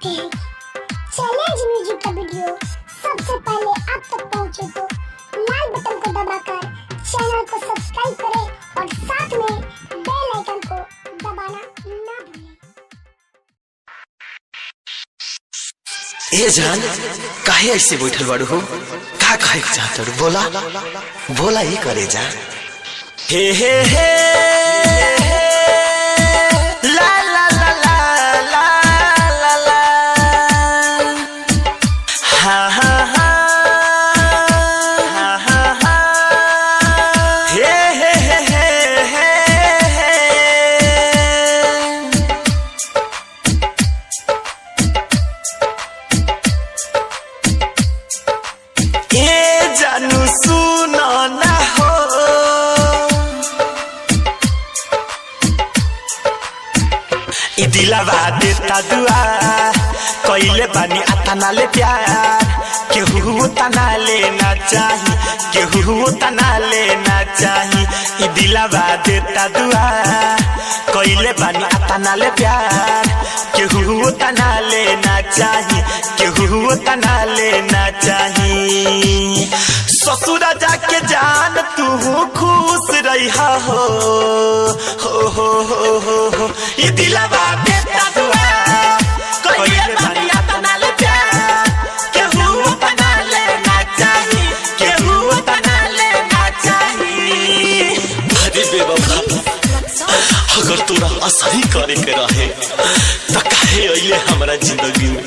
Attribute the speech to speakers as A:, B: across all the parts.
A: चाहते हैं challenge music का वीडियो सबसे पहले आप तक पहुंचे तो लाल बटन को दबाकर चैनल को सब्सक्राइब करें और साथ में बेल आइकन को दबाना ना भूलें।
B: ए जान काहे ऐसे बैठल बाड़ू हो? का कहे चाहत बोला बोला ही करे जा। हे हे हे ला ला ला ला ला ला ला हा हा हा हा हा हा हे हे हे हे हे जानू सुनो ना हो ई दिलवा देता दुआ कइले बानी आता नाले प्यार केहू तना लेना चाही केहू तना लेना चाही ई दिलवा देता दुआ कइले बानी आता नाले प्यार केहू तना लेना चाही केहू तना लेना चाही। ससुरा जाके जान तू खुश रही हो ये दिलवा देता दुआ कइले बानी आता नाले प्यार केहू तना लेना चाही केहू तना लेना चाही। अरे बेवफा अगर तोरा असही करे के रहे तो काहे अइले हमरा जिंदगी में?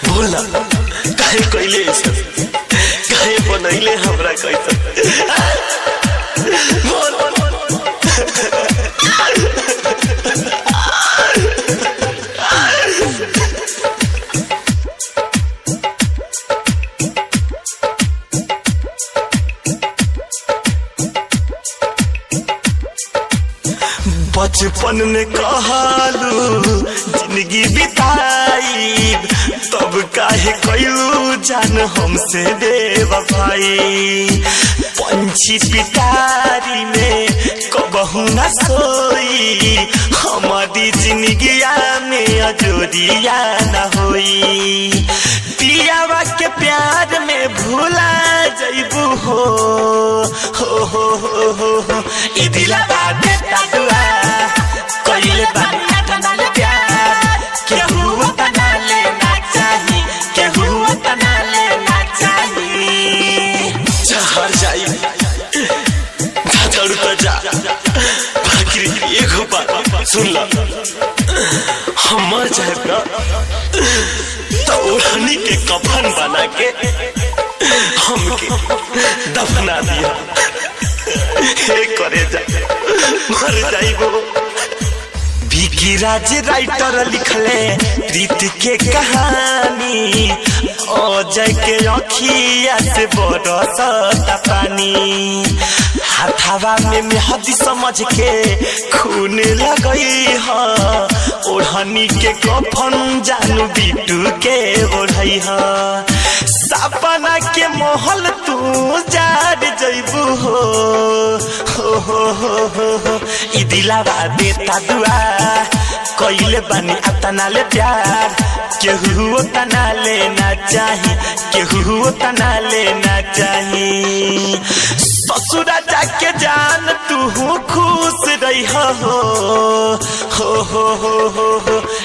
B: बोला काहे कइले ऐसा काहे बनैले हमरा कैसा? बोल बचपन में कहलू जिंदगी बिताई तब काहे कइलू जान हमसे बेवफाई। पंछी पिटारी में कबहू न सोई हमारी जिंदगिया में अजोरिया न होई। पियावा के प्यार में भूला जइबू हो ई दिलवा देता दुआ कइले बानी आता नाले प्यार केहू तना लेना चाही केहू तना लेना चाही। जहर जाई झाड़ू तो जा बाकी एगो बात सुन ला हम मर जाए ना तो ओढ़नी के कफन बना के हमके दफना दिया हे करे जा मर जाइबो। विकी राज राइटर लिखले प्रीत के कहानी अजय के अखिया से बरसता पानी हाथावा में मेहंदी समझ के खून लगई ह ओढ़नी के कफन जानू बिटू के ओढ़ई ह सपना के महल तू जार जइबू हो ई दिलवा देता दुआ कइले बानी आता नाले प्यार केहू तना लेना चाही केहू तना लेना चाही। ससुरा जाके जान तू खुश रही हो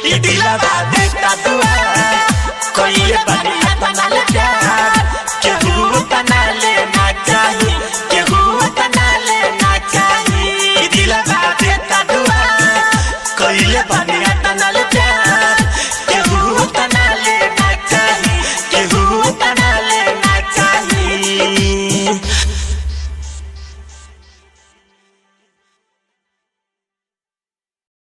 B: ई दिलवा देता दुआ कइले बानी आता नाले